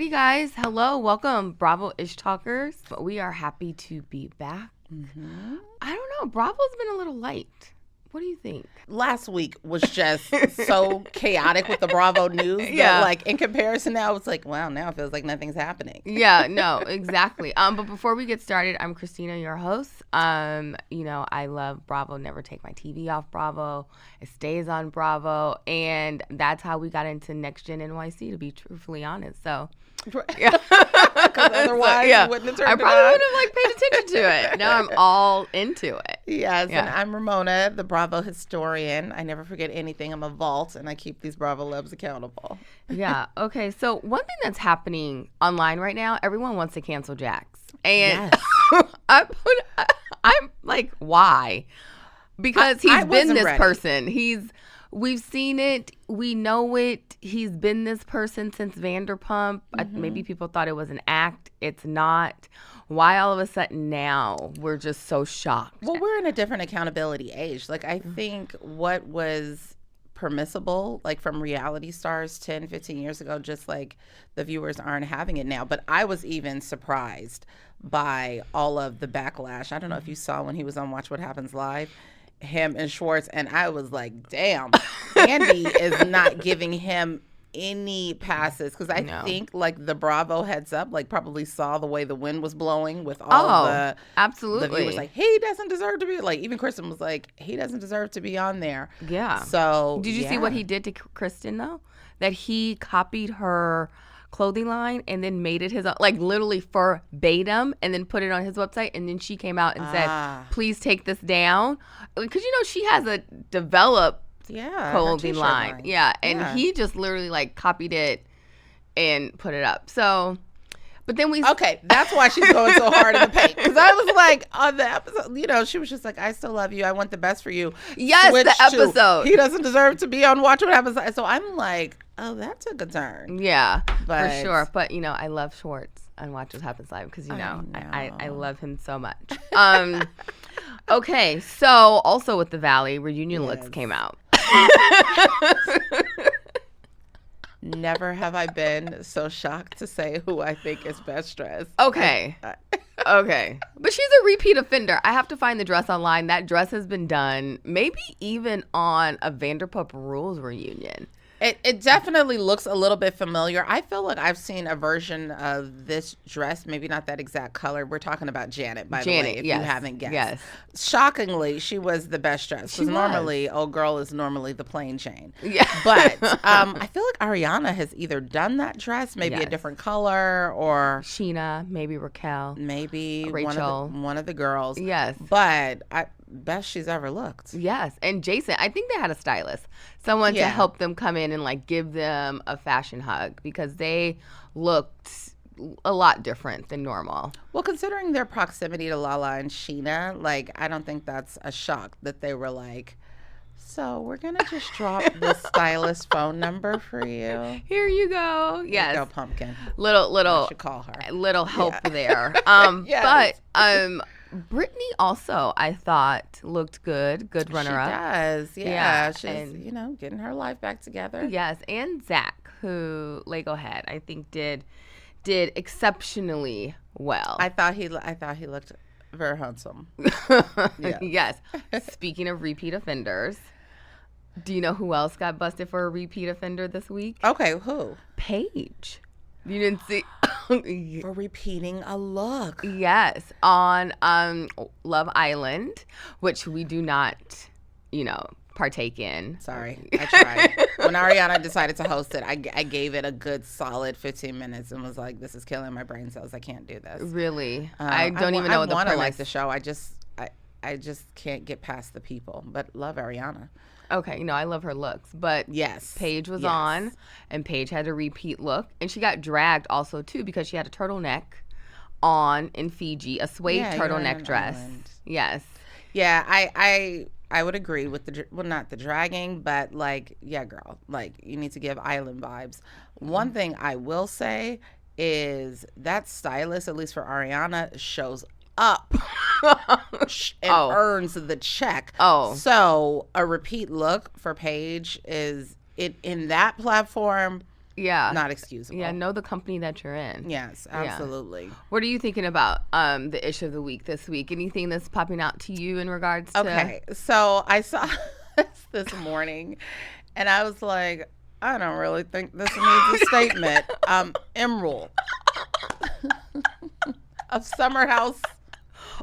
Alrighty, guys. Hello. Welcome, Bravo-ish talkers. We are happy to be back. Mm-hmm. I don't know. Bravo's been a little light. What do you think? Last week was just so chaotic with the Bravo news that, like, in comparison now, it's like, wow, now it feels like nothing's happening. Yeah, no, exactly. But before we get started, I'm Christina, your host. I love Bravo. Never take my TV off Bravo. It stays on Bravo. And that's how we got into Next Gen NYC, to be truthfully honest. So, yeah. Because otherwise, you wouldn't have turned I probably would have paid attention to it. Now I'm all into it. Yes, and I'm Ramona, the Bravo historian. I never forget anything. I'm a vault, and I keep these Bravo Lebs accountable. Yeah. Okay. So one thing that's happening online right now, everyone wants to cancel Jax, and I'm like, why? Because he's been this person. We've seen it. We know it. He's been this person since Vanderpump. Mm-hmm. Maybe people thought it was an act. It's not. Why all of a sudden now we're just so shocked? Well, we're in a different accountability age. Like, I think what was permissible, like, from reality stars 10, 15 years ago, just like the viewers aren't having it now. But I was even surprised by all of the backlash. I don't know if you saw when he was on Watch What Happens Live, him and Schwartz, and I was like, damn, Andy is not giving him any passes, because I think, like, the Bravo heads up, like, probably saw the way the wind was blowing with all the viewers, like, he doesn't deserve to be, like, even Kristen was like, he doesn't deserve to be on there. Yeah. So did you see what he did to Kristen, though? That he copied her clothing line and then made it his own, like, literally verbatim, and then put it on his website, and then she came out and said, please take this down, because she has a developed clothing line. Yeah, and he just literally, like, copied it and put it up. So, but then that's why she's going so hard in the paint, because I was like, on the episode, she was just like, I still love you, I want the best for you. Yes, Switch the episode, he doesn't deserve to be on Watch What Happens. So I'm like, oh, that took a turn. Yeah, for sure. But I love Schwartz on Watch What Happens Live, because I love him so much. Okay, so also with the Valley, reunion looks came out. Never have I been so shocked to say who I think is best dressed. Okay. Okay. But she's a repeat offender. I have to find the dress online. That dress has been done maybe even on a Vanderpump Rules reunion. It definitely looks a little bit familiar. I feel like I've seen a version of this dress, maybe not that exact color. We're talking about Janet, by the way, if you haven't guessed. Yes. Shockingly, she was the best dressed. Because normally, old girl is normally the plain Jane. Yeah. But I feel like Ariana has either done that dress, maybe a different color, or Sheena, maybe Raquel. Maybe Rachel. One of the girls. Yes. But best she's ever looked. Yes. And Jason, I think they had a stylist, someone to help them come in and, like, give them a fashion hug, because they looked a lot different than normal. Well, considering their proximity to Lala and Sheena, like, I don't think that's a shock that they were like, so we're going to just drop the stylist phone number for you. Here you go. Yes. Here you go, pumpkin. Little. I should call her. Little help there. Yes. But Brittany also, I thought, looked good. Good runner-up. She does. Yeah. She's, getting her life back together. Yes. And Zach, who, Lego Head, I think did exceptionally well. I thought he looked very handsome. Yes. Speaking of repeat offenders, do you know who else got busted for a repeat offender this week? Okay, who? Paige. You didn't see? For repeating a look. Yes, on Love Island, which we do not, partake in. Sorry, I tried. When Ariana decided to host it, I gave it a good solid 15 minutes and was like, this is killing my brain cells. I can't do this. Really? I don't even know what the premise. I want to like the show. I just can't get past the people. But love Ariana. Okay, I love her looks, but yes, Paige was on, and Paige had a repeat look, and she got dragged also too because she had a turtleneck on in Fiji, a suede turtleneck dress. Island. Yes. Yeah, I would agree with not the dragging, but, like, yeah, girl, like, you need to give island vibes. One thing I will say is that stylist, at least for Ariana, shows up and earns the check. So a repeat look for Paige is in that platform. not excusable. Yeah, know the company that you're in. Yes, absolutely. Yeah. What are you thinking about the issue of the week this week? Anything that's popping out to you in regards to... Okay, so I saw this morning, and I was like, I don't really think this needs a statement. Emerald of Summer House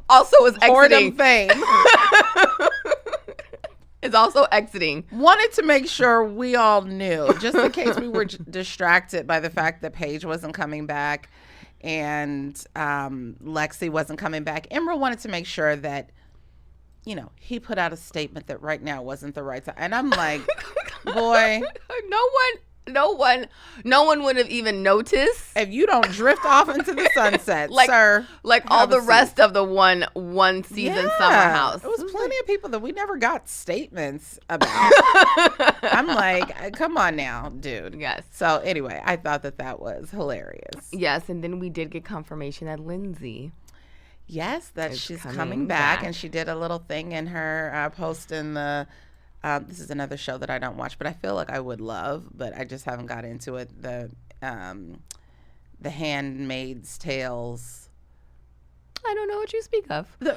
also is exiting. Fame. Is also exiting. Wanted to make sure we all knew, just in case we were distracted by the fact that Paige wasn't coming back and Lexi wasn't coming back. Emerald wanted to make sure that, he put out a statement that right now wasn't the right time. And I'm like, boy. No one would have even noticed if you don't drift off into the sunset, sir. Like all the rest of the one season Summer House. It was plenty of people that we never got statements about. I'm like, come on now, dude. Yes. So anyway, I thought that was hilarious. Yes, and then we did get confirmation that Lindsay. Yes, that she's coming back, and she did a little thing in her post in the. This is another show that I don't watch, but I feel like I would love, but I just haven't got into it. The Handmaid's Tales. I don't know what you speak of. The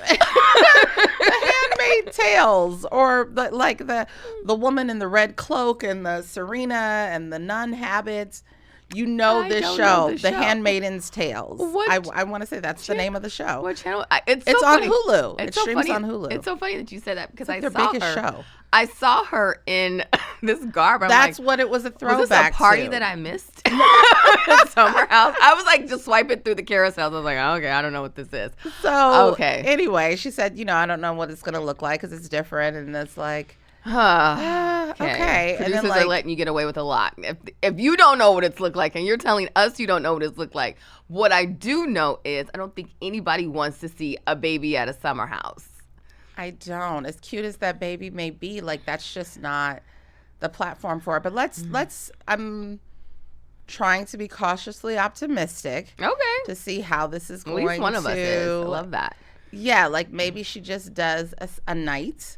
Handmaid's Tales, or the woman in the red cloak and the Serena and the nun habits. This show, The Handmaid's Tales. I want to say that's the name of the show. What channel? It's on Hulu. It streams on Hulu. It's so funny that you said that because I saw her. Show. I saw her in this garb. That's what it was a throwback to. Was this a party that I missed? Summer House. I was like just swiping through the carousels. I was like, okay, I don't know what this is. So anyway, she said, I don't know what it's going to look like because it's different, and it's like. Okay. Producers are letting you get away with a lot. If you don't know what it's looked like and you're telling us you don't know what it's looked like, what I do know is I don't think anybody wants to see a baby at a summer house. I don't. As cute as that baby may be, that's just not the platform for it. But let's I'm trying to be cautiously optimistic. Okay. To see how this is going to. At least one of us is. I love that. Yeah, maybe she just does a night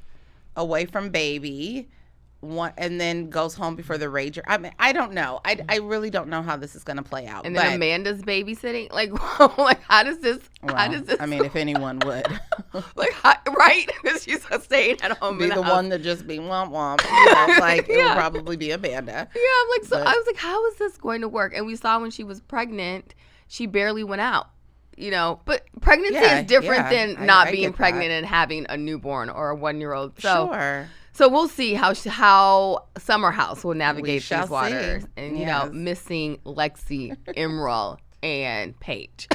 away from baby, and then goes home before the rager. I mean, I don't know. I really don't know how this is going to play out. And then Amanda's babysitting. How does this? I mean, if anyone would, right? Because she's staying at home. Be the one that just be womp womp. It would probably be Amanda. Yeah, I was like, how is this going to work? And we saw when she was pregnant, she barely went out. But pregnancy is different than not being pregnant and having a newborn or a 1-year-old. So, sure. So we'll see how Summer House will navigate these waters. See. And, missing Lexi, Emerald, and Paige.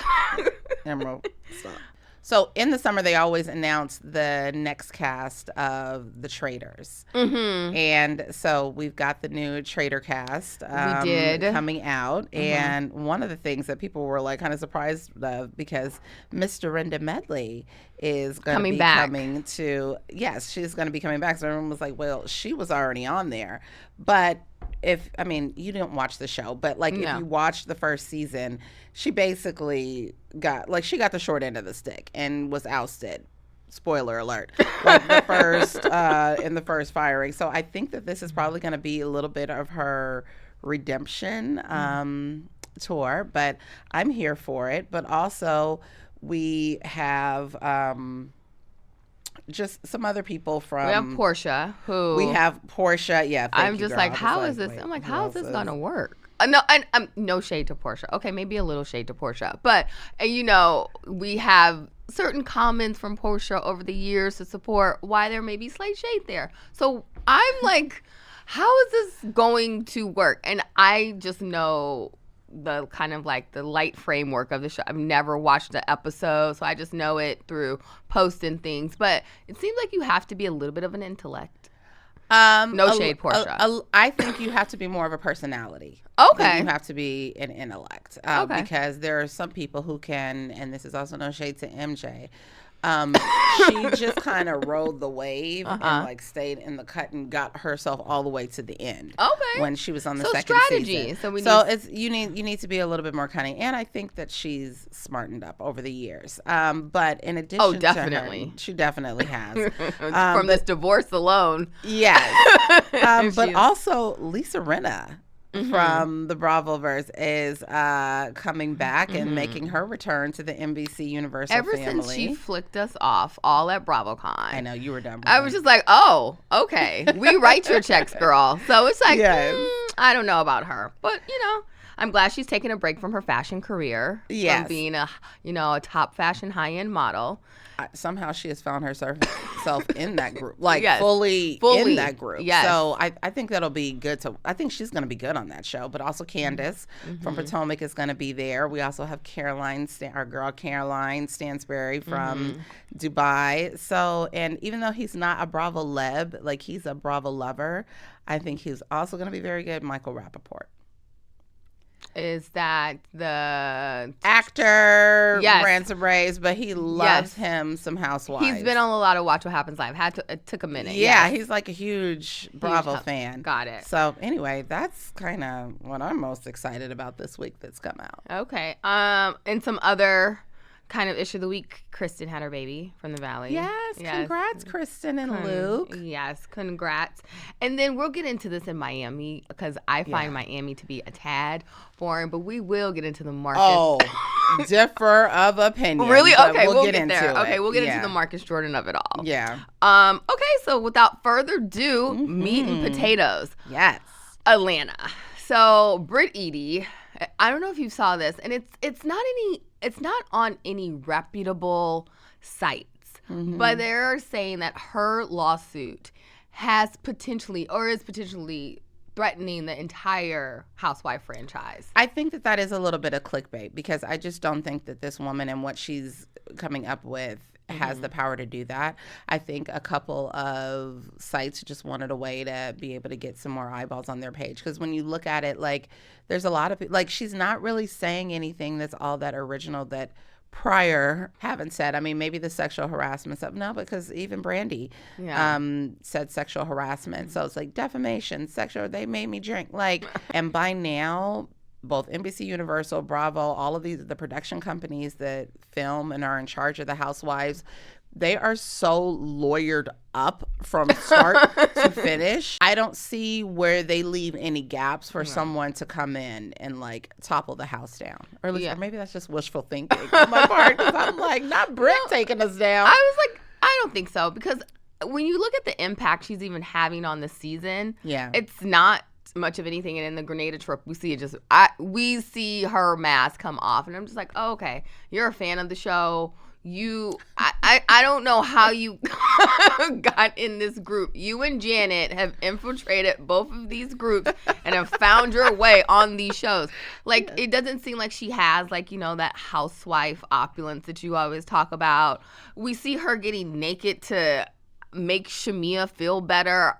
Emerald, stop. So in the summer, they always announce the next cast of The Traitors. Mm-hmm. And so we've got the new Traitor cast coming out. Mm-hmm. And one of the things that people were kind of surprised of, because Miss Dorinda Medley is going to be coming to, she's going to be coming back. So everyone was like, well, she was already on there. But you didn't watch the show, but if you watched the first season, she basically got the short end of the stick and was ousted. Spoiler alert! In the first firing. So I think that this is probably going to be a little bit of her redemption tour, but I'm here for it. But also we have just some other people from. We have Portia, Yeah, I'm just like, how is this? I'm like, how is this gonna work? No, and no shade to Portia. Okay, maybe a little shade to Portia, but we have certain comments from Portia over the years to support why there may be slight shade there. So I'm like, how is this going to work? And I just know the kind of the light framework of the show. I've never watched the episode, so I just know it through posts and things. But it seems like you have to be a little bit of an intellect. No shade, Portia. I think you have to be more of a personality. Okay. You have to be an intellect. Because there are some people who can, and this is also no shade to MJ, she just kind of rode the wave and stayed in the cut and got herself all the way to the end. Okay. When she was on the second strategy. season. You need to be a little bit more cunning, and I think that she's smartened up over the years. But in addition to her, she definitely has. From this divorce alone. Yes. But also Lisa Rinna. from the Bravoverse is coming back and making her return to the NBC Universal Ever family. since she flicked us off all at BravoCon. I know, you were done with I was just like, oh, okay. We write your checks, girl. So it's like, Yes. I don't know about her. But, I'm glad she's taking a break from her fashion career. Yes. From being a top fashion high-end model. Somehow she has found herself in that group, like Yes. fully in that group. Yes. So I think that'll be good. I think she's going to be good on that show. But also Candace from Potomac is going to be there. We also have our girl Caroline Stansberry from Dubai. So, and even though he's not a Bravo leb, like he's a Bravo lover, I think he's also going to be very good. Michael Rappaport. Is that the actor? Yes. Ransom Rays, but he loves him some Housewives. He's been on a lot of Watch What Happens Live. It took a minute. Yeah, yes. he's like a huge Bravo fan. Got it. So anyway, that's kind of what I'm most excited about this week that's come out. Okay. And some other kind of issue of the week, Kristen had her baby from the Valley. Yes. Congrats, Kristen and Luke. Yes, congrats. And then we'll get into this in Miami because I find Miami to be a tad boring, but we will get into the market. Oh, differ of opinion. Really? Okay, we'll get there. into it. Okay, we'll get into the Marcus Jordan of it all. Yeah. Okay, so without further ado, meat and potatoes. Yes. Atlanta. So Brit Eady, I don't know if you saw this, and it's not on any reputable sites, but they're saying that her lawsuit is potentially threatening the entire Housewife franchise. I think that is a little bit of clickbait because I just don't think that this woman and what she's coming up with has the power to do that. I think a couple of sites just wanted a way to be able to get some more eyeballs on their page. Because when you look at it, like, there's a lot of people, like, she's not really saying anything that's all that original that prior haven't said. I mean, maybe the sexual harassment stuff. No, because even Brandy said sexual harassment. So it's like defamation, sexual, they made me drink. Like, and by now, both NBC Universal, Bravo, all of the production companies that film and are in charge of the Housewives, they are so lawyered up from start to finish. I don't see where they leave any gaps for someone to come in and like topple the house down. Or at least, or maybe that's just wishful thinking on my part because I'm like, not Brit taking us down. I was like, I don't think so because when you look at the impact she's even having on the season, it's not much of anything. And in the Grenada trip, we see see her mask come off, and I'm just like, oh, okay, you're a fan of the show. I don't know how you got in this group. You and Janet have infiltrated both of these groups and have found your way on these shows. Like, it doesn't seem like she has, like, that housewife opulence that you always talk about. We see her getting naked to make Shamia feel better.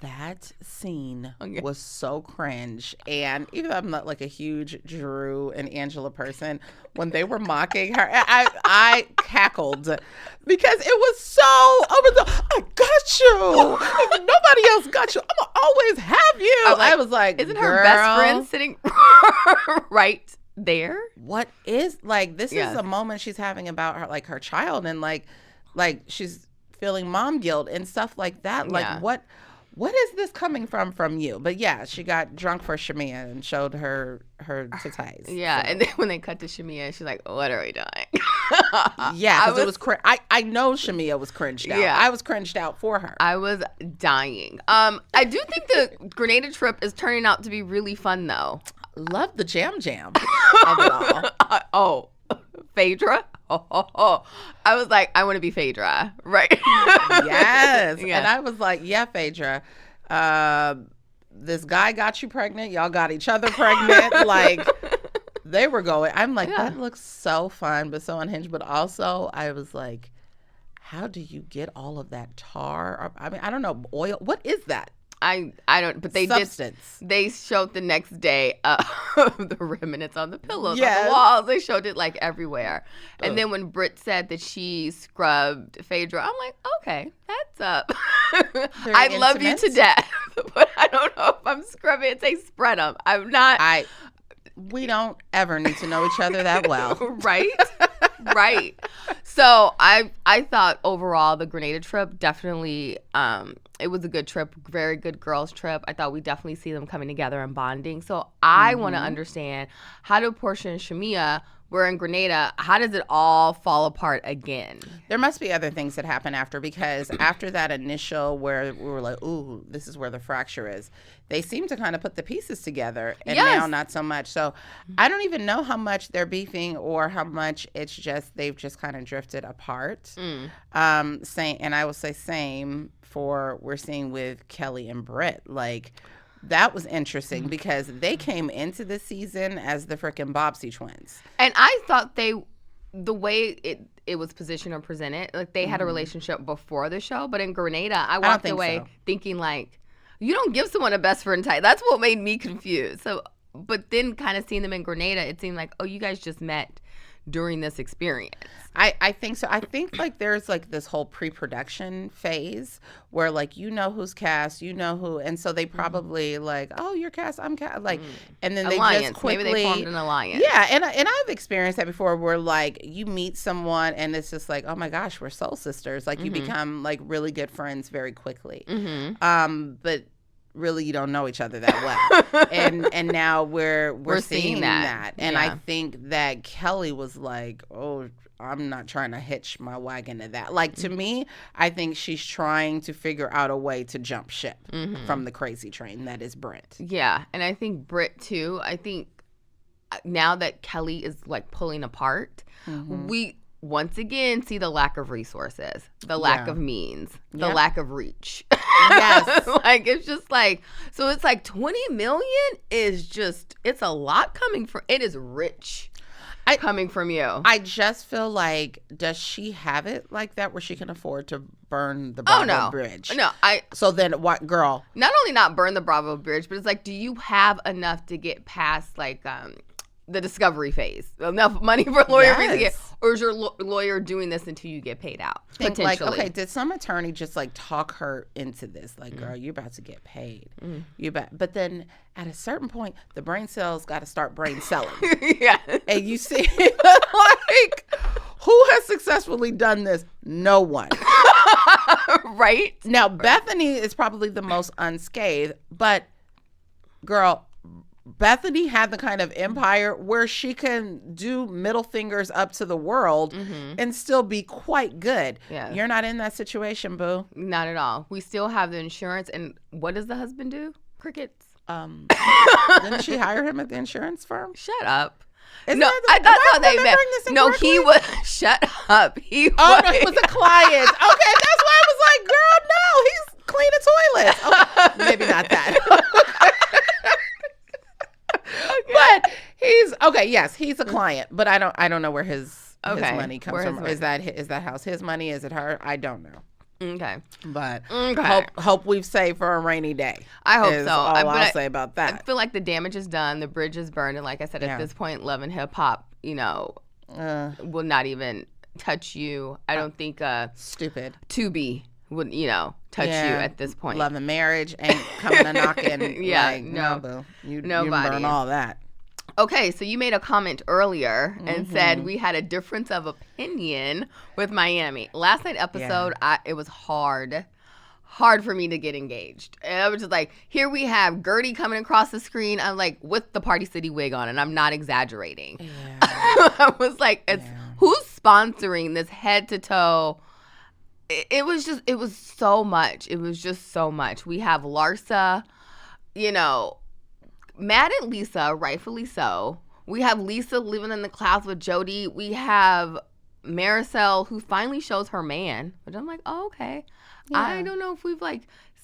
That scene was so cringe. And even though I'm not like a huge Drew and Angela person, when they were mocking her, I cackled because it was so I got you. If nobody else got you, I'm going to always have you. I was like, isn't girl, her best friend sitting right there? What is, like, this is a moment she's having about her, like, her child, and like she's feeling mom guilt and stuff like that. Like, what is this coming from you? But yeah, she got drunk for Shamia and showed her titties. Yeah, so. And then when they cut to Shamia, she's like, what are we doing? Yeah, because it was I know Shamia was cringed out. Yeah. I was cringed out for her. I was dying. I do think the Grenada trip is turning out to be really fun, though. Love the jam of it all. Phaedra? I was like, I want to be Phaedra, right? Yes. Yeah. And I was like, yeah, Phaedra, this guy got you pregnant. Y'all got each other pregnant. Like, they were going. I'm like, that looks so fun, but so unhinged. But also, I was like, how do you get all of that tar? I mean, I don't know, oil. What is that? I don't, but they Substance. They showed the next day the remnants on the pillows, on the walls. They showed it like everywhere. And then when Brit said that she scrubbed Phaedra, I'm like, okay, that's up. I love you to death, but I don't know if I'm scrubbing it. Say spread them. I'm not. We don't ever need to know each other that well. Right? Right. So I thought overall the Grenada trip definitely It was a good trip, very good girls trip. I thought we definitely see them coming together and bonding. So I want to understand, how do Portia and Shamia, we're in Grenada, how does it all fall apart again? There must be other things that happen after, because after that initial where we were like, ooh, this is where the fracture is, they seem to kind of put the pieces together, and now not so much. So I don't even know how much they're beefing or how much it's just they've just kind of drifted apart. Same, and I will say same for we're seeing with Kelly and Brit. Like, that was interesting because they came into the season as the frickin' Bobbsey twins. And I thought the way it was positioned or presented, like they had a relationship before the show, but in Grenada, I walked away thinking like, you don't give someone a best friend type. That's what made me confused. So, but then kind of seeing them in Grenada, it seemed like, oh, you guys just met during this experience. I think so. I think like there's like this whole pre-production phase where like who's cast, who, and so they probably like, oh, you're cast, I'm cast, like, and then alliance. They just quickly maybe they formed an alliance. Yeah, and I've experienced that before where like you meet someone and it's just like, oh my gosh, we're soul sisters. Like you become like really good friends very quickly. But really you don't know each other that well. and now we're seeing that. And I think that Kelly was like, oh, I'm not trying to hitch my wagon to that. Like, to me, I think she's trying to figure out a way to jump ship from the crazy train that is Brit. Yeah, and I think Brit too. I think now that Kelly is like pulling apart, we once again see the lack of resources, the lack of means, the lack of reach. Yes. Like, it's just like, so it's like 20 million is just, it's a lot coming from, it is rich. Coming from you. I just feel like, does she have it like that where she can afford to burn the Bravo Bridge? No. So then what, girl? Not only not burn the Bravo Bridge, but it's like, do you have enough to get past like the discovery phase? Enough money for a lawyer to get, or is your lawyer doing this until you get paid out? Potentially. Like, okay, did some attorney just like talk her into this? Like, girl, you're about to get paid. But then at a certain point, the brain cells got to start brain selling. Yeah. And you see, like, who has successfully done this? No one. Right? Now, Bethany is probably the most unscathed, but girl, Bethany had the kind of empire where she can do middle fingers up to the world and still be quite good. Yeah. You're not in that situation, boo. Not at all. We still have the insurance. And what does the husband do? Crickets. Didn't she hire him at the insurance firm? Shut up. That's how they met. No, he was. Shut up. He was a client. Okay, that's why I was like, girl, no, he's cleaning toilets. Oh, maybe not that. But he's okay. Yes, he's a client, but I don't know where his money comes from. Is that house his money? Is it her? I don't know. Okay, but hope we've saved for a rainy day. I hope so. All I'll say about that. I feel like the damage is done. The bridge is burned, and like I said, at this point, Love and Hip Hop, will not even touch you. I don't think stupid Tubi would touch you at this point. Love and Marriage ain't coming a knocking. No, boo. You burn all that. Okay, so you made a comment earlier and said we had a difference of opinion with Miami. Last night episode, it was hard for me to get engaged. And I was just like, here we have Gurdy coming across the screen. I'm like, with the Party City wig on, and I'm not exaggerating. Yeah. I was like, who's sponsoring this head to toe? It was so much. It was just so much. We have Larsa, mad at Lisa, rightfully so. We have Lisa living in the clouds with Jody. We have Maricel, who finally shows her man. But I'm like, oh, okay. Yeah. I don't know if we've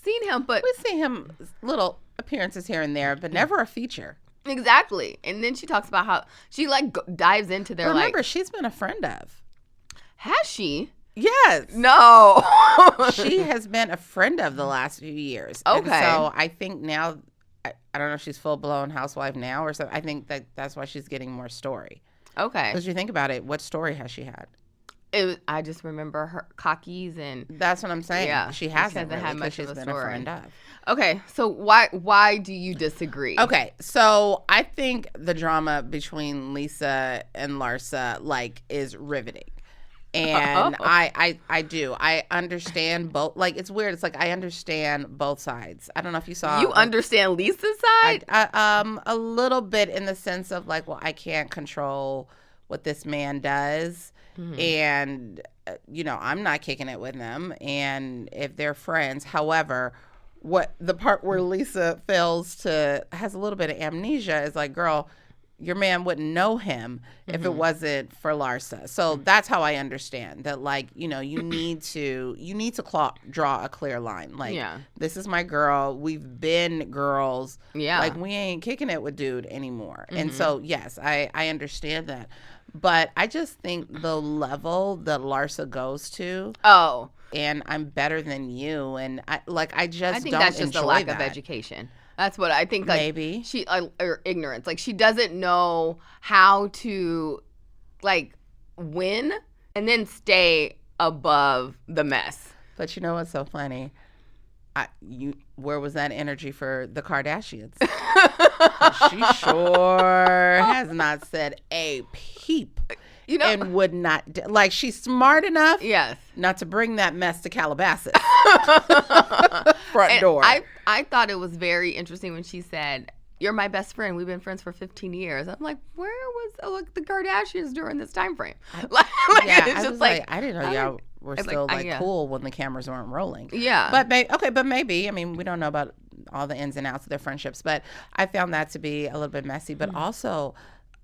seen him, but we've seen him little appearances here and there, but never a feature. Exactly. And then she talks about how she dives into their Remember, she's been a friend of. Has she? Yes. No. She has been a friend of the last few years. Okay. And so I think now, I don't know if she's full-blown housewife now or so. I think that's why she's getting more story. Okay. Because you think about it, what story has she had? I just remember her cockies and... That's what I'm saying. Yeah. She hasn't really, had much she's of a been story. A friend of. Okay. So why do you disagree? Okay. So I think the drama between Lisa and Larsa, is riveting. And I do. I understand both. Like, it's weird. It's like I understand both sides. I don't know if you saw. You understand Lisa's side? A little bit in the sense of like, well, I can't control what this man does. Mm-hmm. And, I'm not kicking it with them. And if they're friends, however, what the part where Lisa has a little bit of amnesia is like, girl, your man wouldn't know him if it wasn't for Larsa. So that's how I understand that, like, you need to draw a clear line. Like, this is my girl. We've been girls. Yeah. Like, we ain't kicking it with dude anymore. Mm-hmm. And so, yes, I understand that. But I just think the level that Larsa goes to. Oh. And I'm better than you. And I think that's just a lack of education. That's what I think. Like, maybe or ignorance. Like, she doesn't know how to, like, win and then stay above the mess. But you know what's so funny? Where was that energy for the Kardashians? She sure has not said a peep. And would not, like, she's smart enough not to bring that mess to Calabasas. Front door. I thought it was very interesting when she said, "You're my best friend. We've been friends for 15 years." I'm like, where was the Kardashians during this time frame? It's just like, I didn't know y'all were still cool when the cameras weren't rolling. Yeah. But maybe. I mean, we don't know about all the ins and outs of their friendships, but I found that to be a little bit messy. But also,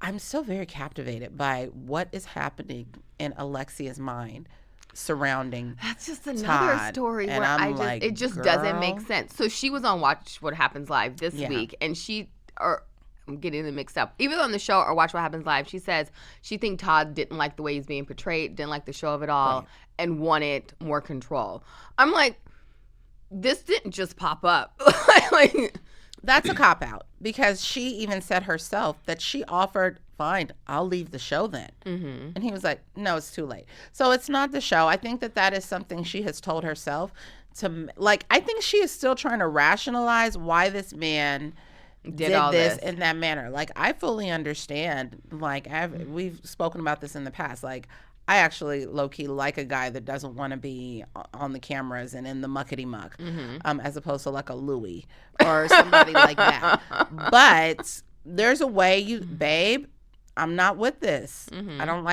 I'm still very captivated by what is happening in Alexia's mind surrounding That's just another Todd. Story and where it just doesn't make sense. So she was on Watch What Happens Live this week, and I'm getting them mixed up. Either on the show or Watch What Happens Live, she says she thinks Todd didn't like the way he's being portrayed, didn't like the show of it all, and wanted more control. I'm like, this didn't just pop up. That's a cop-out, because she even said herself that she offered, fine, I'll leave the show then. Mm-hmm. And he was like, no, it's too late. So it's not the show. I think that is something she has told herself to, like, I think she is still trying to rationalize why this man did this in that manner. Like, I fully understand. Like, we've spoken about this in the past. Like, I actually low-key like a guy that doesn't want to be on the cameras and in the muckety-muck, as opposed to like a Louis or somebody like that. But there's a way babe, I'm not with this. Mm-hmm. I don't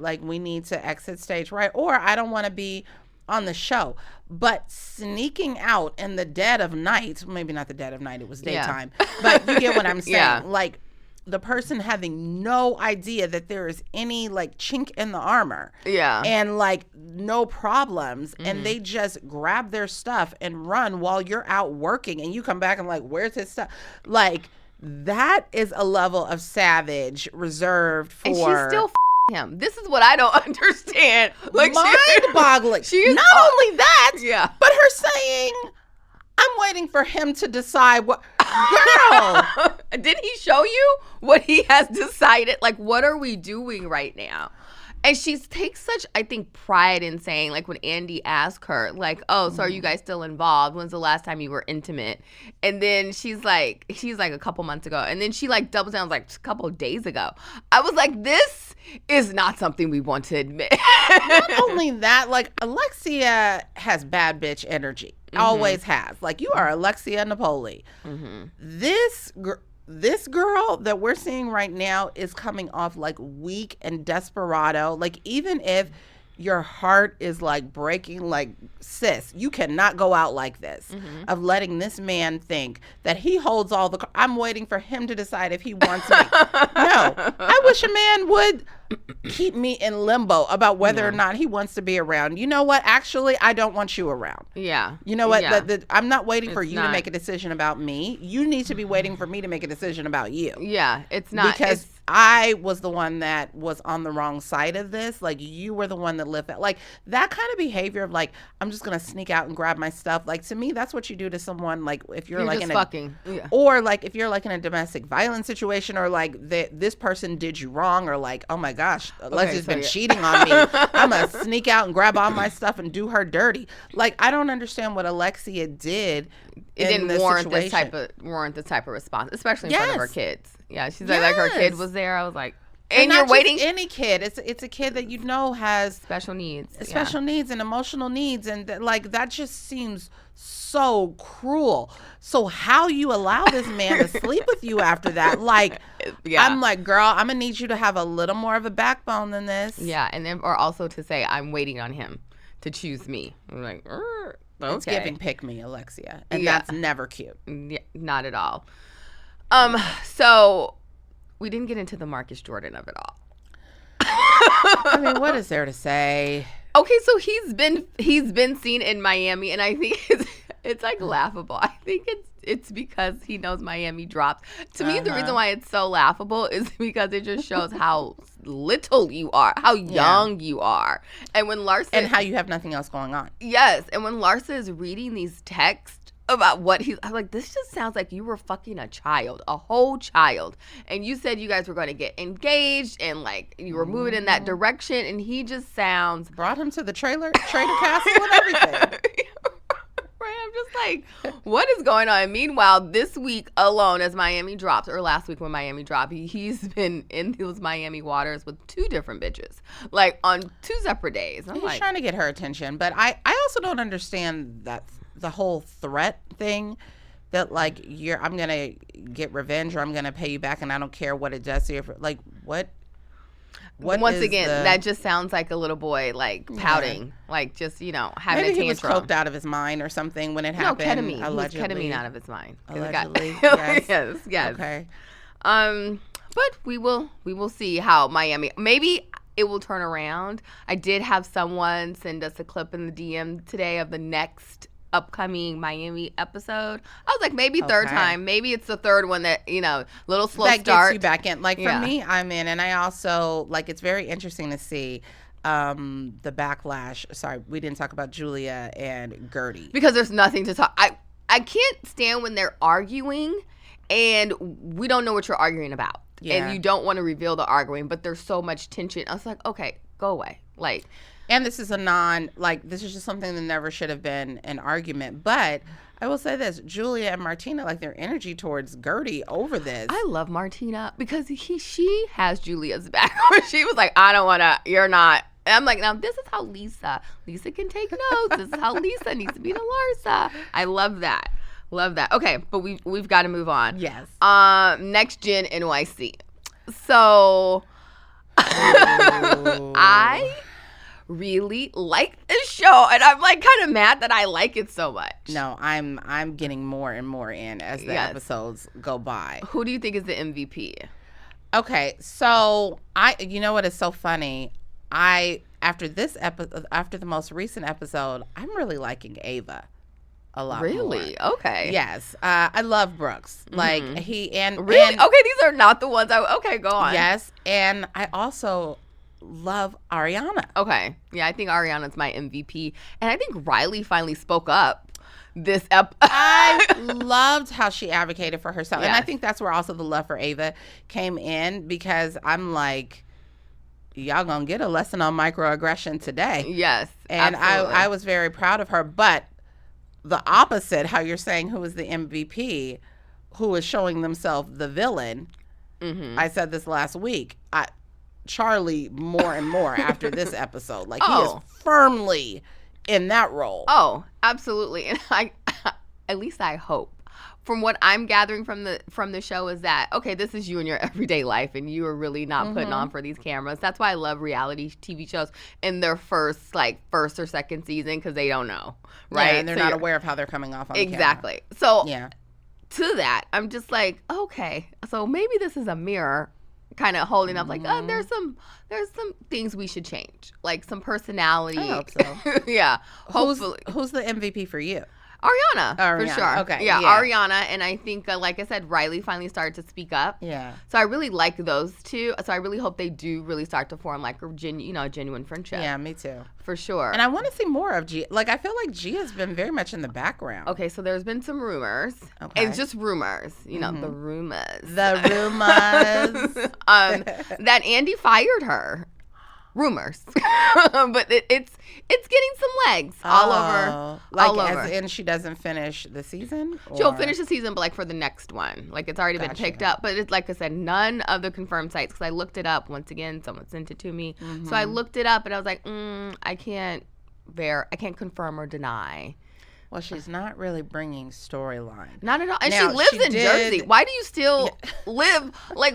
like we need to exit stage right, or I don't want to be on the show. But sneaking out in the dead of night, maybe not the dead of night, it was daytime, but you get what I'm saying. Yeah. Like, the person having no idea that there is any like chink in the armor. Yeah. And like no problems. Mm-hmm. And they just grab their stuff and run while you're out working, and you come back and like, where's his stuff? Like, that is a level of savage reserved for. And she's still him. This is what I don't understand. Like, mind-boggling. Not only that, but her saying, I'm waiting for him to decide what. Girl, did he show you what he has decided? Like, what are we doing right now? And she takes such, I think, pride in saying, like, when Andy asked her, like, oh, so are you guys still involved? When's the last time you were intimate? And then she's like a couple months ago. And then she, like, doubles down, like, a couple of days ago. I was like, this is not something we want to admit. Not only that, like, Alexia has bad bitch energy. Mm-hmm. Always has. Like, you are Alexia Napoli. Mm-hmm. This girl that we're seeing right now is coming off like weak and desperado. Like, even if your heart is like breaking, like, sis, you cannot go out like this, of letting this man think that he holds all the. I'm waiting for him to decide if he wants me. No, I wish a man would keep me in limbo about whether or not he wants to be around. You know what? Actually, I don't want you around. Yeah. You know what? Yeah. I'm not waiting for you to make a decision about me. You need to be waiting for me to make a decision about you. Yeah, it's not. Because I was the one that was on the wrong side of this. Like, you were the one that lived that. Like, that kind of behavior of, like, I'm just going to sneak out and grab my stuff. Like, to me, that's what you do to someone, like, if you're like just fucking. Yeah. Or, like, if you're, like, in a domestic violence situation, or, like, this person did you wrong, or, like, oh, my gosh, Alexia's been cheating on me. I'm going to sneak out and grab all my stuff and do her dirty. Like, I don't understand what Alexia did. It didn't warrant this type of response, especially in front of her kids. Yeah, she's like her kid was there. I was like, And you're waiting. Any kid. It's a kid that has special needs. Special needs and emotional needs. And that just seems so cruel. So how you allow this man to sleep with you after that? I'm like, girl, I'm going to need you to have a little more of a backbone than this. Yeah. And then, or also to say, I'm waiting on him to choose me. I'm like, okay. It's giving pick me, Alexia. And that's never cute. Yeah, not at all. So we didn't get into the Marcus Jordan of it all. I mean, what is there to say? Okay, so he's been seen in Miami, and I think it's like laughable. I think it's because he knows Miami drops. To me, the reason why it's so laughable is because it just shows how little you are, how young you are, and when Larsa and how you have nothing else going on. Yes, and when Larsa is reading these texts about what I'm like, this just sounds like you were fucking a whole child, and you said you guys were going to get engaged, and like you were moving in that direction, and he just sounds brought him to the trader castle and everything. Right, I'm just like, what is going on? Meanwhile, this week alone, as Miami drops, or last week when Miami dropped, he's been in those Miami waters with 2 different bitches, like on 2 separate days. He's trying to get her attention, but I also don't understand that the whole threat thing, that like I'm gonna get revenge or I'm gonna pay you back, and I don't care what it does to you. Like what? Once again, that just sounds like a little boy, like pouting, like just having a tantrum. Maybe he was coked out of his mind or something when it happened. No, ketamine. Allegedly. He was ketamine out of his mind. Allegedly, yes. Yes. Okay. But we will see how Miami. Maybe it will turn around. I did have someone send us a clip in the DM today of the next upcoming Miami episode. I was like, maybe third time. Maybe it's the third one that, little slow that start. Gets you back in. Like for me, I'm in. And I also, it's very interesting to see the backlash. Sorry, we didn't talk about Julia and Gurdy. Because there's nothing to talk. I can't stand when they're arguing and we don't know what you're arguing about. Yeah. And you don't want to reveal the arguing, but there's so much tension. I was like, okay, go away. And this is this is just something that never should have been an argument. But I will say this, Julia and Martina, their energy towards Gurdy over this. I love Martina because she has Julia's back. She was like, I don't want to, you're not. And I'm like, now this is how Lisa can take notes. This is how Lisa needs to be to Larsa. I love that. Love that. Okay, but we've got to move on. Yes. Next Gen NYC. So I really like this show, and I'm kind of mad that I like it so much. No, I'm getting more and more in as the episodes go by. Who do you think is the MVP? Okay, so you know what is so funny? After the most recent episode, I'm really liking Ava a lot. Really? More. Okay. Yes. I love Brooks. Mm-hmm. He and really? Okay, these are not the ones okay, go on. Yes. And I also love Ariana. Okay. Yeah, I think Ariana's my MVP. And I think Riley finally spoke up this I loved how she advocated for herself. Yes. And I think that's where also the love for Ava came in, because I'm like, y'all gonna get a lesson on microaggression today. Yes. And I was very proud of her. But the opposite, how you're saying who is the MVP, who is showing themselves the villain. Mm-hmm. I said this last week. Charlie more and more after this episode. He is firmly in that role. Oh, absolutely. And at least I hope. From what I'm gathering from the show is that, okay, this is you in your everyday life and you are really not putting on for these cameras. That's why I love reality TV shows in their first or second season, because they don't know, right? Yeah, and they're not aware of how they're coming off on the camera. Exactly. So to that, I'm just like, okay, so maybe this is a mirror kind of holding up there's some things we should change, like some personality. I hope so. Yeah. Hopefully. Who's the MVP for you? Ariana, for sure. Okay. Yeah, Ariana. And I think, like I said, Riley finally started to speak up. Yeah. So I really like those two. So I really hope they do really start to form a genuine friendship. Yeah, me too. For sure. And I want to see more of Gia. I feel like Gia's been very much in the background. Okay, so there's been some rumors. Okay. It's just rumors. The rumors. The rumors. That Andy fired her. rumors, but it's getting some legs all over. Like all over. As in she doesn't finish the season? She'll finish the season, but like for the next one. Like it's already been picked up. But it's like I said, none of the confirmed sites, because I looked it up. Once again, someone sent it to me. Mm-hmm. So I looked it up and I was like, I can't confirm or deny. Well, she's not really bringing storyline. Not at all. And now, she lives in Jersey. Why do you still live like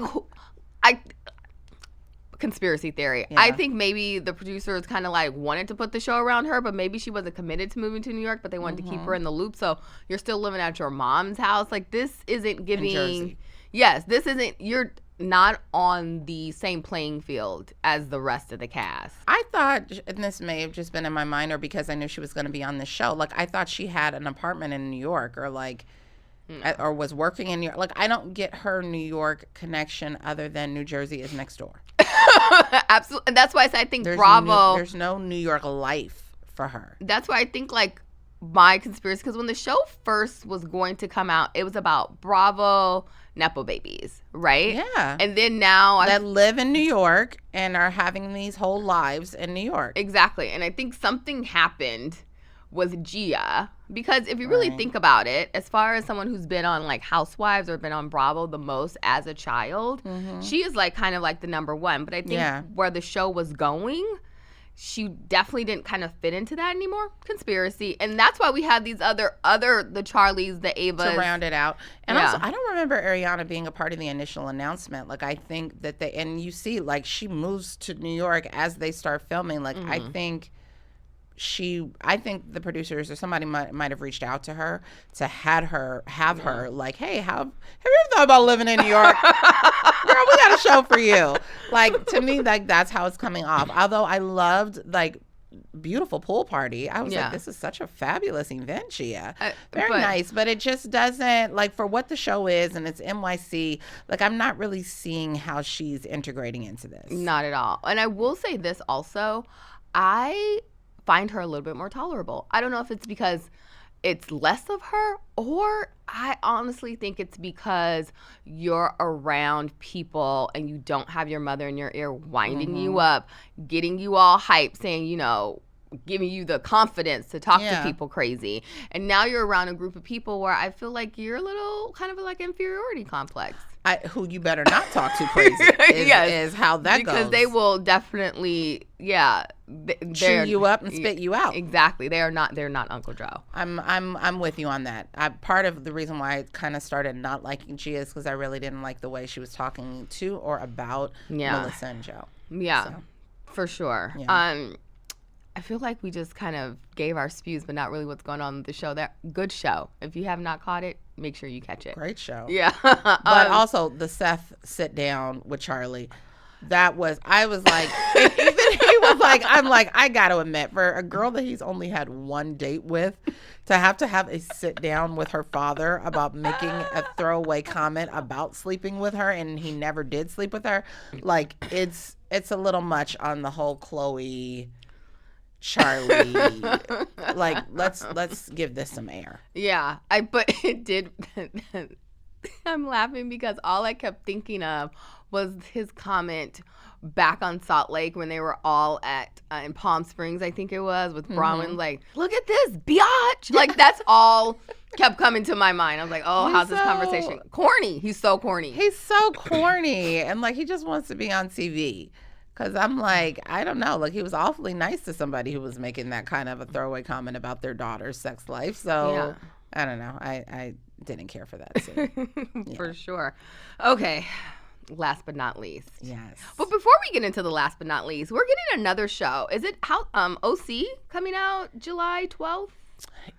conspiracy theory. Yeah. I think maybe the producers kind of like wanted to put the show around her, but maybe she wasn't committed to moving to New York, but they wanted to keep her in the loop. So you're still living at your mom's house. Like this isn't giving. In Jersey. Yes, this isn't. You're not on the same playing field as the rest of the cast. I thought, and this may have just been in my mind, or because I knew she was going to be on the show. Like I thought she had an apartment in New York, or like. Or was working in New York. Like, I don't get her New York connection other than New Jersey is next door. Absolutely. And that's why I think Bravo. There's no New York life for her. That's why I think, like, my conspiracy, because when the show first was going to come out, it was about Bravo Nepo babies, right? Yeah. And then now. That live in New York and are having these whole lives in New York. Exactly. And I think something happened with Gia, because if you really think about it, as far as someone who's been on like Housewives or been on Bravo the most as a child, she is like kind of like the number one. But I think where the show was going, she definitely didn't kind of fit into that anymore. Conspiracy. And that's why we had these other the Charlies, the Avas. To round it out. And also, I don't remember Ariana being a part of the initial announcement. Like, I think that and you see, like, she moves to New York as they start filming. Like, I think the producers or somebody might have reached out to her to have her like, hey, have you ever thought about living in New York? Girl, we got a show for you. Like, to me, like, that's how it's coming off. Although I loved, like, beautiful pool party. I was like, this is such a fabulous event, Gia. Very nice. But it just doesn't, like, for what the show is and it's NYC, like, I'm not really seeing how she's integrating into this. Not at all. And I will say this also, I find her a little bit more tolerable. I don't know if it's because it's less of her, or I honestly think it's because you're around people and you don't have your mother in your ear winding you up, getting you all hyped, saying, you know, giving you the confidence to talk to people crazy. And now you're around a group of people where I feel like you're a little kind of like inferiority complex. Who you better not talk to crazy is how that goes. Because they will definitely, chew you up and spit you out. Exactly. They're not Uncle Joe. I'm with you on that. Part of the reason why I kind of started not liking Gia is because I really didn't like the way she was talking to or about Melissa and Joe. Yeah, so. For sure. Yeah. I feel like we just kind of gave our spews, but not really what's going on with the show. That good show. If you have not caught it, make sure you catch it. Great show. Yeah. But also the Seth sit down with Charlie. I was like, even he was like, I'm like, I got to admit, for a girl that he's only had one date with, to have a sit down with her father about making a throwaway comment about sleeping with her, and he never did sleep with her. Like, it's a little much on the whole Chloe, Charlie, like, let's give this some air. Yeah, but it did. I'm laughing because all I kept thinking of was his comment back on Salt Lake when they were all at in Palm Springs, I think it was, with Bronwyn, like, look at this, biatch. Like, that's all kept coming to my mind. I was like, oh, how's this conversation? Corny. He's so corny. He's so corny. And, like, he just wants to be on TV. Because I'm like, I don't know. Like, he was awfully nice to somebody who was making that kind of a throwaway comment about their daughter's sex life. So, I don't know. I didn't care for that scene. For sure. Okay. Last but not least. Yes. But before we get into the last but not least, we're getting another show. Is it OC coming out July 12th?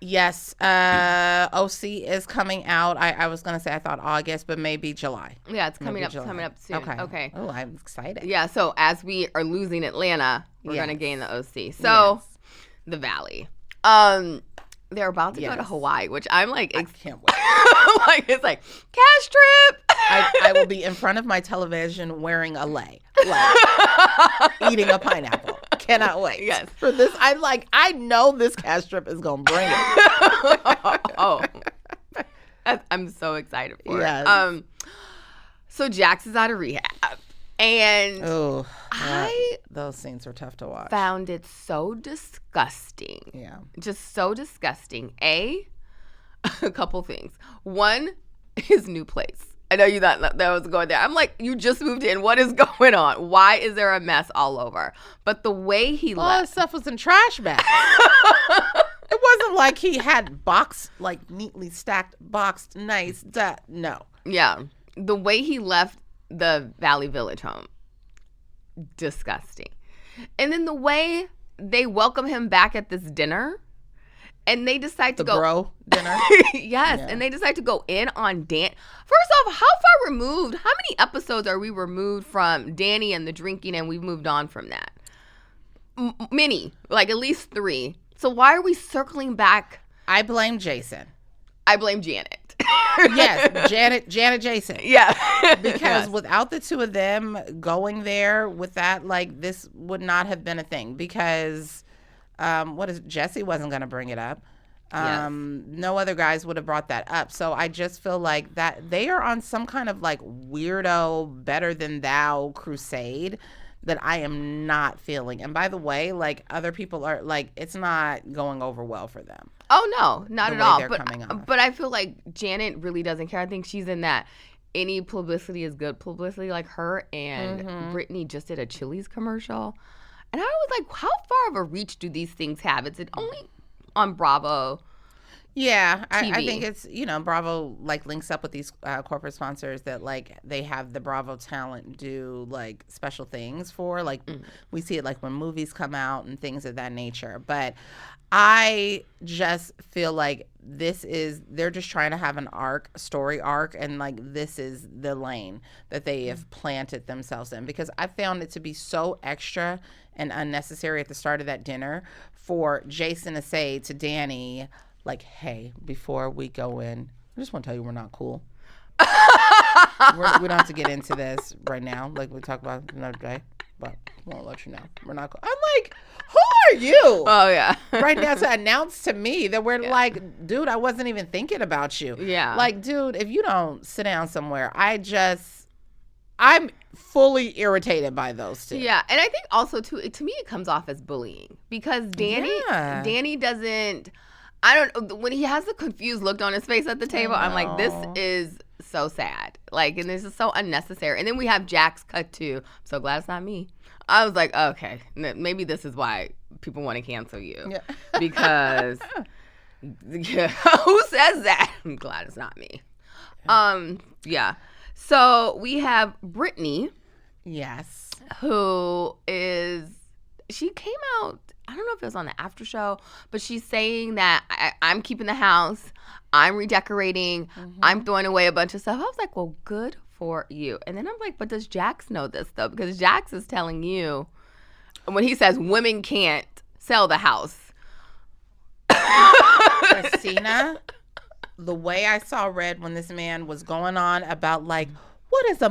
Yes. OC is coming out. I was going to say I thought August, but maybe July. Yeah, it's coming up soon. Okay. Oh, I'm excited. Yeah, so as we are losing Atlanta, we're going to gain the OC. So, the Valley. They're about to go to Hawaii, which I'm like, I can't wait. Like, it's like, cash trip. I will be in front of my television wearing a lei, like, eating a pineapple. Cannot wait. Yes. For this, I know this cash trip is going to bring it. I'm so excited for it. So Jax is out of rehab. And Those scenes were tough to watch. Found it so disgusting. Yeah. Just so disgusting. A couple things. One, his new place. I know you thought that was going there. I'm like, you just moved in. What is going on? Why is there a mess all over? But the way he left. All his stuff was in trash bags. It wasn't like he had neatly stacked, boxed, nice. No. Yeah. The way he left the Valley Village home. Disgusting. And then the way they welcome him back at this dinner. And they decide to go. The bro dinner? Yes. Yeah. And they decide to go in on Dan. First off, how far removed? How many episodes are we removed from Danny and the drinking and we've moved on from that? Many. Like at least 3. So why are we circling back? I blame Jason. I blame Janet. Yes. Janet Jason. Yeah. Because without the two of them going there with that, like, this would not have been a thing. Because... Jesse wasn't going to bring it up. Yes. No other guys would have brought that up. So I just feel like that they are on some kind of like weirdo better than thou crusade that I am not feeling. And by the way, like other people are like, it's not going over well for them. Oh no, not at all. But I feel like Janet really doesn't care. I think she's in that any publicity is good publicity. Like her and Brittany just did a Chili's commercial. And I was like, how far of a reach do these things have? Is it only on Bravo? Yeah, I think it's, Bravo like links up with these corporate sponsors that like they have the Bravo talent do like special things for. Like we see it like when movies come out and things of that nature. But I just feel like they're just trying to have an story arc, and like this is the lane that they have planted themselves in, because I found it to be so extra and unnecessary at the start of that dinner for Jason to say to Danny, like, hey, before we go in, I just want to tell you we're not cool. We don't have to get into this right now. Like we talk about another day, but I want to let you know we're not cool. I'm like, who are you? Oh, yeah. Right now to announce to me that we're like, dude, I wasn't even thinking about you. Yeah. Like, dude, if you don't sit down somewhere, I'm fully irritated by those two. Yeah, and I think also, too, to me, it comes off as bullying. Because Danny doesn't, when he has the confused look on his face at the table, I'm like, this is so sad. Like, and this is so unnecessary. And then we have Jack's cut, too. I'm so glad it's not me. I was like, okay, maybe this is why people want to cancel you. Yeah. Because, who says that? I'm glad it's not me. Yeah. So we have Brittany. Yes. She came out, I don't know if it was on the after show, but she's saying that I'm keeping the house, I'm redecorating, I'm throwing away a bunch of stuff. I was like, well, good for you. And then I'm like, but does Jax know this though? Because Jax is telling you, when he says women can't sell the house. Christina, the way I saw Red when this man was going on about like, what does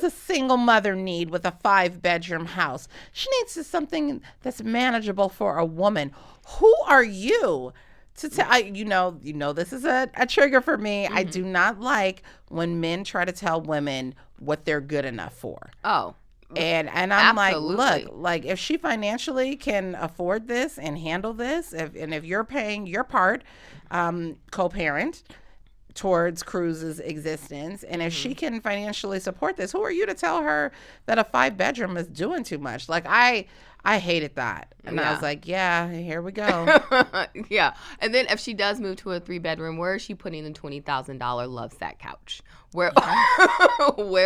a single mother need with a 5-bedroom house? She needs something that's manageable for a woman. Who are you to tell? This is a trigger for me. I do not like when men try to tell women what they're good enough for. Oh. And I'm absolutely. Like, look, like if she financially can afford this and handle this, if you're paying your part, co-parent towards Cruz's existence, and if she can financially support this, who are you to tell her that a 5-bedroom is doing too much? Like I hated that, and I was like, yeah, here we go. Yeah, and then if she does move to a 3-bedroom, where is she putting the $20,000 love sack couch? Where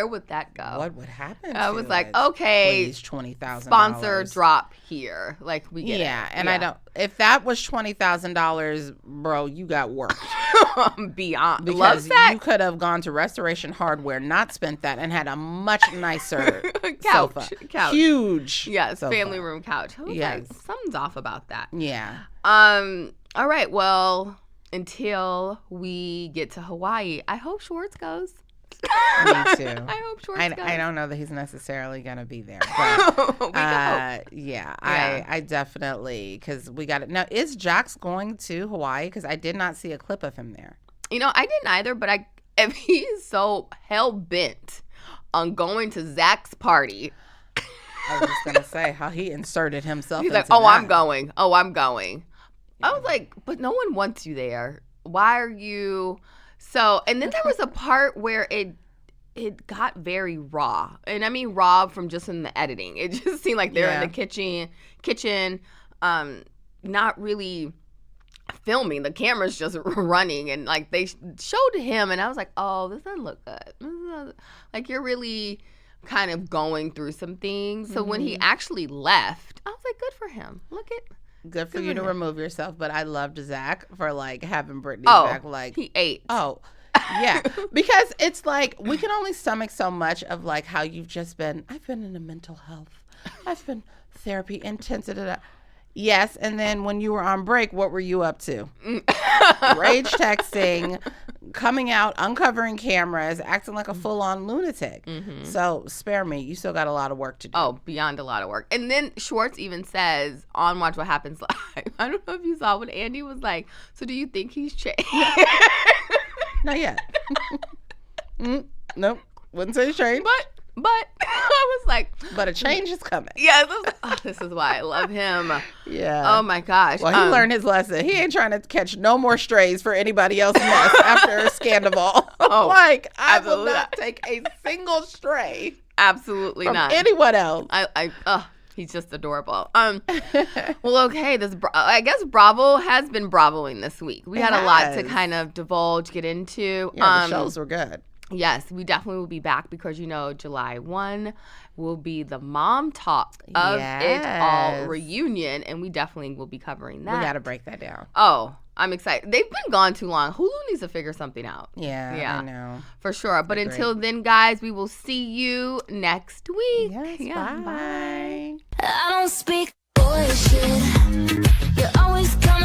would that go? What would happen? I was like, okay, please, $20,000 sponsor drop here. Like we get it. And I don't. If that was $20,000, bro, you got work. Beyond because you could have gone to Restoration Hardware, not spent that, and had a much nicer couch. Huge, sofa. Family room couch. I was like, something's off about that. Yeah. All right. Well, until we get to Hawaii, I hope Schwartz goes. Me too. I hope Schwartz goes. I don't know that he's necessarily going to be there. But, I definitely, because we got it. Now, is Jax going to Hawaii? Because I did not see a clip of him there. I didn't either, but if he's so hell-bent on going to Zach's party. I was just going to say how he inserted himself. He's into like, oh, that. I'm going. Oh, I'm going. I was like, but no one wants you there. Why are you? So, and then there was a part where it got very raw. And I mean raw from just in the editing. It just seemed like they're in the kitchen, not really filming. The camera's just running, and like they showed him, and I was like, oh, this doesn't look good. Like you're really kind of going through some things. So when he actually left, I was like, good for him. Good for you to remove yourself. But I loved Zach for like having Brittany back. Like he ate. Oh, yeah. Because it's like we can only stomach so much of like how you've just been. I've been in a mental health. I've been therapy intensive. Yes, and then when you were on break, what were you up to? Rage texting, coming out, uncovering cameras, acting like a full-on lunatic. Mm-hmm. So spare me. You still got a lot of work to do. Oh, beyond a lot of work. And then Schwartz even says on Watch What Happens Live, I don't know if you saw when Andy was like, so do you think he's changed? Not yet. Nope. Wouldn't say changed. But I was like, but a change is coming. Yeah, this is why I love him. Yeah. Oh my gosh. Well, he learned his lesson. He ain't trying to catch no more strays for anybody else's mess after Scandival. Like I will not take a single stray. Absolutely from not. Anyone else. He's just adorable. Well, okay. I guess Bravo has been bravoing this week. We had a lot to kind of get into. Yeah, the shows were good. Yes, we definitely will be back because, July 1 will be the mom talk of it all reunion, and we definitely will be covering that. We got to break that down. Oh, I'm excited. They've been gone too long. Hulu needs to figure something out. Yeah, I know. For sure. But until then, guys, we will see you next week. Yes, bye. I don't speak bullshit. You're always coming.